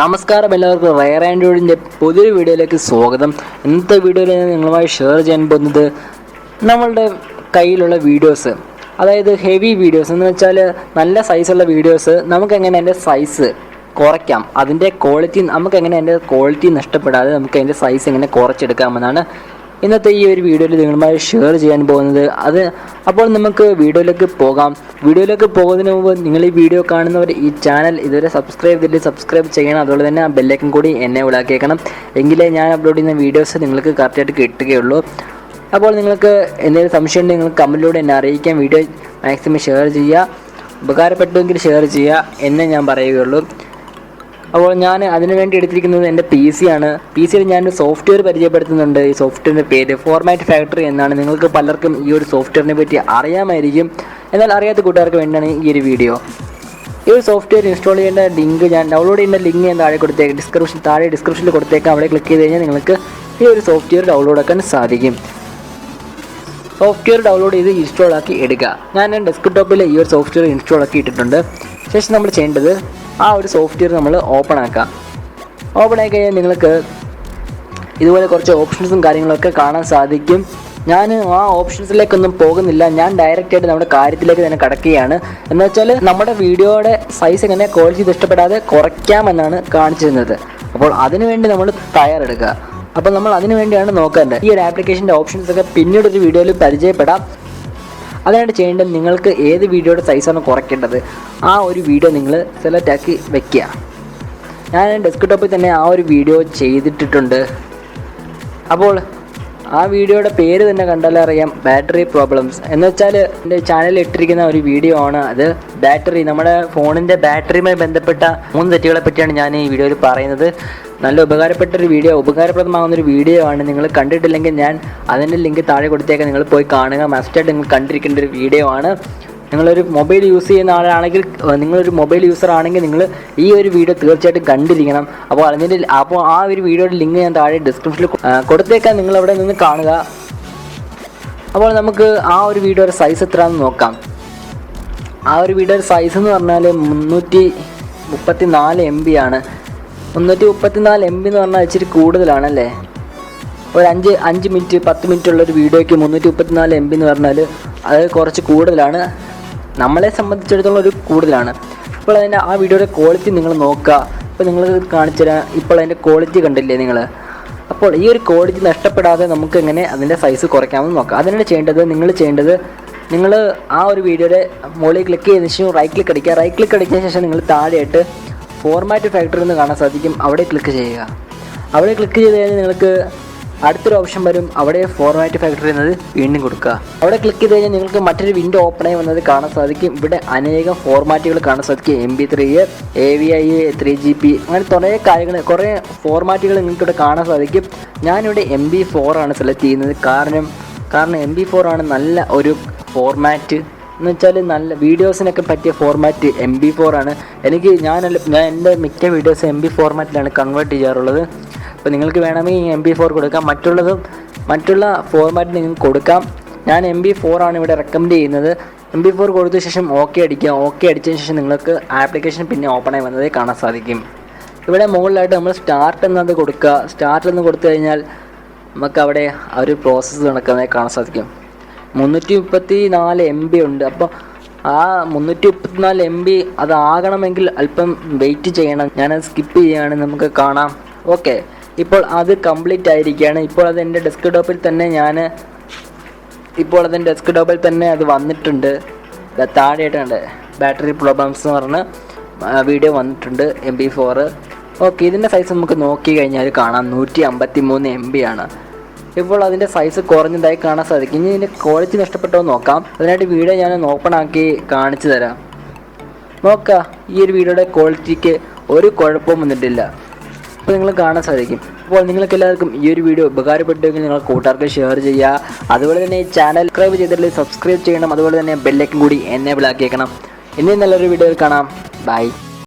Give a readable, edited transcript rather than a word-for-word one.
നമസ്കാരം എല്ലാവർക്കും റയർ ആൻഡ്രോയിഡിൻ്റെ പുതിയൊരു വീഡിയോയിലേക്ക് സ്വാഗതം. ഇന്നത്തെ വീഡിയോയിൽ ഞാൻ നിങ്ങളുമായി ഷെയർ ചെയ്യാൻ പോകുന്നത് നമ്മളുടെ കയ്യിലുള്ള വീഡിയോസ്, അതായത് ഹെവി വീഡിയോസ് എന്ന് വെച്ചാൽ നല്ല സൈസുള്ള വീഡിയോസ് നമുക്കെങ്ങനെ അതിൻ്റെ സൈസ് കുറയ്ക്കാം, അതിൻ്റെ ക്വാളിറ്റി നമുക്കെങ്ങനെ അതിൻ്റെ ക്വാളിറ്റി നഷ്ടപ്പെടാതെ നമുക്ക് അതിൻ്റെ സൈസ് എങ്ങനെ കുറച്ചെടുക്കാമെന്നാണ് ഇന്നത്തെ ഈ ഒരു വീഡിയോയിൽ നിങ്ങളുമായി ഷെയർ ചെയ്യാൻ പോകുന്നത്. അപ്പോൾ നമുക്ക് വീഡിയോയിലേക്ക് പോകാം. വീഡിയോയിലേക്ക് പോകുന്നതിന് മുമ്പ് നിങ്ങൾ ഈ വീഡിയോ കാണുന്നവർ ഈ ചാനൽ ഇതുവരെ സബ്സ്ക്രൈബ് ചെയ്യണം. അതുപോലെ തന്നെ ആ ബെല്ലൈക്കൺ കൂടി എന്നെ വിളാക്കിയേക്കണം, എങ്കിലേ ഞാൻ അപ്ലോഡ് ചെയ്യുന്ന വീഡിയോസ് നിങ്ങൾക്ക് കറക്റ്റായിട്ട് കിട്ടുകയുള്ളൂ. അപ്പോൾ നിങ്ങൾക്ക് എന്തെങ്കിലും സംശയം ഉണ്ടെങ്കിൽ നിങ്ങൾ കമൻറ്റിലൂടെ എന്നെ അറിയിക്കാം. വീഡിയോ മാക്സിമം ഷെയർ ചെയ്യുക, ഉപകാരപ്പെട്ടുവെങ്കിൽ ഷെയർ ചെയ്യുക എന്നേ ഞാൻ പറയുകയുള്ളൂ. അപ്പോൾ ഞാൻ അതിനു വേണ്ടി എടുത്തിരിക്കുന്നത് എൻ്റെ PC ആണ്. PC-യിൽ ഞാനൊരു സോഫ്റ്റ്വെയർ പരിചയപ്പെടുത്തുന്നുണ്ട്. ഈ സോഫ്റ്റ്വെയറിൻ്റെ പേര് ഫോർമാറ്റ് ഫാക്ടറി എന്നാണ്. നിങ്ങൾക്ക് പലർക്കും ഈ ഒരു സോഫ്റ്റ്വെയറിനെ പറ്റി അറിയാമായിരിക്കും, എന്നാൽ അറിയാത്ത കൂട്ടുകാർക്ക് വേണ്ടിയാണ് ഈ ഒരു വീഡിയോ. ഈ ഒരു സോഫ്റ്റ്വെയർ ഇൻസ്റ്റാൾ ചെയ്യേണ്ട ലിങ്ക്, ഞാൻ ഡൗൺലോഡ് ചെയ്യേണ്ട ലിങ്ക് ഞാൻ താഴെ ഡിസ്ക്രിപ്ഷനിൽ കൊടുത്തേക്കാം. അവിടെ ക്ലിക്ക് ചെയ്ത് കഴിഞ്ഞാൽ നിങ്ങൾക്ക് ഈ ഒരു സോഫ്റ്റ്വെയർ ഡൗൺലോഡ് ആക്കാൻ സാധിക്കും. സോഫ്റ്റ്വെയർ ഡൗൺലോഡ് ചെയ്ത് ഇൻസ്റ്റാൾ ആക്കി എടുക്കുക. ഞാൻ ഡെസ്ക്ടോപ്പിൽ ഈ ഒരു സോഫ്റ്റ്വെയർ ഇൻസ്റ്റാൾ ആക്കി ഇട്ടിട്ടുണ്ട്. ശേഷം നമ്മൾ ചെയ്യേണ്ടത് ആ ഒരു സോഫ്റ്റ്വെയർ നമ്മൾ ഓപ്പൺ ആക്കാം. ഓപ്പൺ ആക്കി കഴിഞ്ഞാൽ നിങ്ങൾക്ക് ഇതുപോലെ കുറച്ച് ഓപ്ഷൻസും കാര്യങ്ങളൊക്കെ കാണാൻ സാധിക്കും. ഞാൻ ആ ഓപ്ഷൻസിലേക്കൊന്നും പോകുന്നില്ല, ഞാൻ ഡയറക്റ്റായിട്ട് നമ്മുടെ കാര്യത്തിലേക്ക് തന്നെ കടക്കുകയാണ്. എന്ന് വെച്ചാൽ നമ്മുടെ വീഡിയോയുടെ സൈസ് എങ്ങനെ ക്വാളിറ്റി ഇഷ്ടപ്പെടാതെ കുറയ്ക്കാമെന്നാണ് കാണിച്ചിരുന്നത്. അപ്പോൾ അതിനുവേണ്ടി നമ്മൾ തയ്യാറെടുക്കുക. അപ്പോൾ നമ്മൾ അതിനു വേണ്ടിയാണ് നോക്കേണ്ടത്. ഈ ഒരു ആപ്ലിക്കേഷൻ്റെ ഓപ്ഷൻസൊക്കെ പിന്നീടൊരു വീഡിയോയിൽ പരിചയപ്പെടാം. അതിനായിട്ട് ചെയ്യേണ്ടത്, നിങ്ങൾക്ക് ഏത് വീഡിയോയുടെ സൈസാണ് കുറയ്ക്കേണ്ടത് ആ ഒരു വീഡിയോ നിങ്ങൾ സെലക്ട് ആക്കി വെക്കുക. ഞാൻ ഡെസ്ക്ടോപ്പിൽ തന്നെ ആ ഒരു വീഡിയോ ചെയ്തിട്ടിട്ടുണ്ട്. അപ്പോൾ ആ വീഡിയോയുടെ പേര് തന്നെ കണ്ടാലേ അറിയാം, ബാറ്ററി പ്രോബ്ലംസ് എന്ന് വെച്ചാൽ എൻ്റെ ചാനലിൽ ഇട്ടിരിക്കുന്ന ഒരു വീഡിയോ ആണ് അത്. നമ്മുടെ ഫോണിൻ്റെ ബാറ്ററിയുമായി ബന്ധപ്പെട്ട 3 തെറ്റുകളെ പറ്റിയാണ് ഞാൻ ഈ വീഡിയോയിൽ പറയുന്നത്. നല്ല ഉപകാരപ്രദമാകുന്നൊരു വീഡിയോ ആണ്. നിങ്ങൾ കണ്ടിട്ടില്ലെങ്കിൽ ഞാൻ അതിൻ്റെ ലിങ്ക് താഴെ കൊടുത്തേക്കാം, നിങ്ങൾ പോയി കാണുക. മസ്റ്റായിട്ട് നിങ്ങൾ കണ്ടിരിക്കേണ്ട ഒരു വീഡിയോ ആണ്. നിങ്ങളൊരു മൊബൈൽ യൂസ് ചെയ്യുന്ന ആളാണെങ്കിൽ, നിങ്ങളൊരു മൊബൈൽ യൂസർ ആണെങ്കിൽ നിങ്ങൾ ഈ ഒരു വീഡിയോ തീർച്ചയായിട്ടും കണ്ടിരിക്കണം. അപ്പോൾ ആ ഒരു വീഡിയോയുടെ ലിങ്ക് ഞാൻ താഴെ ഡിസ്ക്രിപ്ഷനിൽ കൊടുത്തേക്കാം, നിങ്ങളവിടെ നിന്ന് കാണുക. അപ്പോൾ നമുക്ക് ആ ഒരു വീഡിയോയുടെ സൈസ് എത്രയാണെന്ന് നോക്കാം. ആ ഒരു വീഡിയോയുടെ സൈസ് എന്ന് പറഞ്ഞാൽ 334 MB ആണ്. 334 MB എന്ന് പറഞ്ഞാൽ ഇച്ചിരി കൂടുതലാണല്ലേ. ഒരു 5 മിനിറ്റ് 10 മിനിറ്റ് ഉള്ളൊരു വീഡിയോയ്ക്ക് 334 MB എന്ന് പറഞ്ഞാൽ അത് കുറച്ച് കൂടുതലാണ്, നമ്മളെ സംബന്ധിച്ചിടത്തോളം ഒരു കൂടുതലാണ്. ഇപ്പോൾ അതിൻ്റെ ആ വീഡിയോയുടെ ക്വാളിറ്റി നിങ്ങൾ നോക്കുക. ഇപ്പോൾ നിങ്ങൾ കാണിച്ചു തരാം. ഇപ്പോൾ അതിൻ്റെ ക്വാളിറ്റി കണ്ടില്ലേ നിങ്ങൾ. അപ്പോൾ ഈ ഒരു ക്വാളിറ്റി നഷ്ടപ്പെടാതെ നമുക്ക് എങ്ങനെ അതിൻ്റെ സൈസ് കുറയ്ക്കാമെന്ന് നോക്കാം. അതിനാണ് ചെയ്യേണ്ടത്, നിങ്ങൾ ആ ഒരു വീഡിയോയുടെ മുകളിൽ ക്ലിക്ക് ചെയ്തതിന് ശേഷം റൈറ്റ് ക്ലിക്ക് അടിക്കുന്ന ശേഷം നിങ്ങൾ താഴെയായിട്ട് ഫോർമാറ്റ് ഫാക്ടറി എന്ന് കാണാൻ സാധിക്കും. അവിടെ ക്ലിക്ക് ചെയ്യുക. അവിടെ ക്ലിക്ക് ചെയ്ത് കഴിഞ്ഞാൽ നിങ്ങൾക്ക് അടുത്തൊരു ഓപ്ഷൻ വരും. അവിടെ ഫോർമാറ്റ് ഫാക്ടറി എന്നത് വീണ്ടും കൊടുക്കുക. അവിടെ ക്ലിക്ക് ചെയ്ത് കഴിഞ്ഞാൽ നിങ്ങൾക്ക് മറ്റൊരു വിൻഡോ ഓപ്പൺ ആയി വന്നത് കാണാൻ സാധിക്കും. ഇവിടെ അനേകം ഫോർമാറ്റുകൾ കാണാൻ സാധിക്കും. MP3, AVI, 3GP, അങ്ങനെ കുറേ ഫോർമാറ്റുകൾ നിങ്ങൾക്കിവിടെ കാണാൻ സാധിക്കും. ഞാനിവിടെ MP4 ആണ് സെലക്ട് ചെയ്യുന്നത്. കാരണം MP4 ആണ് നല്ല ഒരു ഫോർമാറ്റ്. എന്ന് വെച്ചാൽ നല്ല വീഡിയോസിനൊക്കെ പറ്റിയ ഫോർമാറ്റ് MP4 ആണ്. ഞാൻ എൻ്റെ മിക്ക വീഡിയോസ് MP ഫോർമാറ്റിലാണ് കൺവേർട്ട് ചെയ്യാറുള്ളത്. അപ്പോൾ നിങ്ങൾക്ക് വേണമെങ്കിൽ MP4 കൊടുക്കാം, മറ്റുള്ള ഫോർമാറ്റ് നിങ്ങൾക്ക് കൊടുക്കാം. ഞാൻ MP4 ആണ് ഇവിടെ റെക്കമെൻഡ് ചെയ്യുന്നത്. MP4 കൊടുത്ത ശേഷം ഓക്കെ അടിക്കുക. ഓക്കെ അടിച്ചതിന് ശേഷം നിങ്ങൾക്ക് ആപ്ലിക്കേഷൻ പിന്നെ ഓപ്പൺ ആയി വന്നതേ കാണാൻ സാധിക്കും. ഇവിടെ മുകളിലായിട്ട് നമ്മൾ സ്റ്റാർട്ട് എന്നത് കൊടുക്കുക. സ്റ്റാർട്ട് എന്ന് കൊടുത്തു കഴിഞ്ഞാൽ നമുക്ക് അവിടെ ആ ഒരു പ്രോസസ്സ് നടക്കുന്നതായി കാണാൻ സാധിക്കും. 334 MB ഉണ്ട്. അപ്പോൾ ആ 334 MB അതാകണമെങ്കിൽ അല്പം വെയിറ്റ് ചെയ്യണം. ഞാനത് സ്കിപ്പ് ചെയ്യുകയാണ്, നമുക്ക് കാണാം. ഓക്കെ, ഇപ്പോൾ അത് കംപ്ലീറ്റ് ആയിരിക്കുകയാണ്. ഇപ്പോൾ അത് എൻ്റെ ഡെസ്ക്ടോപ്പിൽ തന്നെ അത് വന്നിട്ടുണ്ട്. താഴെയായിട്ടുണ്ട് ബാറ്ററി പ്രോബ്ലംസ് എന്ന് പറഞ്ഞ് വീഡിയോ വന്നിട്ടുണ്ട്. MP4. ഓക്കെ, ഇതിൻ്റെ സൈസ് നമുക്ക് നോക്കി കഴിഞ്ഞാൽ കാണാം 153 MB ആണ്. ഇപ്പോൾ അതിൻ്റെ സൈസ് കുറഞ്ഞതായി കാണാൻ സാധിക്കും. ഇനി ഇതിൻ്റെ ക്വാളിറ്റി നഷ്ടപ്പെട്ടോ നോക്കാം. അതിനായിട്ട് വീഡിയോ ഞാൻ ഓപ്പൺ ആക്കി കാണിച്ചു തരാം. നോക്കുക, ഈ ഒരു വീഡിയോയുടെ ക്വാളിറ്റിക്ക് ഒരു കുഴപ്പവും വന്നിട്ടില്ല. അപ്പോൾ നിങ്ങൾ കാണാൻ സാധിക്കും. അപ്പോൾ നിങ്ങൾക്ക് എല്ലാവർക്കും ഈ ഒരു വീഡിയോ ഉപകാരപ്പെട്ടുവെങ്കിൽ നിങ്ങൾ കൂട്ടുകാർക്ക് ഷെയർ ചെയ്യുക. അതുപോലെ തന്നെ ഈ ചാനൽ സബ്സ്ക്രൈബ് ചെയ്യണം. അതുപോലെ തന്നെ ബെല്ലൈക്കൺ കൂടി എനേബിൾ ആക്കിയേക്കണം. ഇനി നല്ലൊരു വീഡിയോയിൽ കാണാം. ബൈ.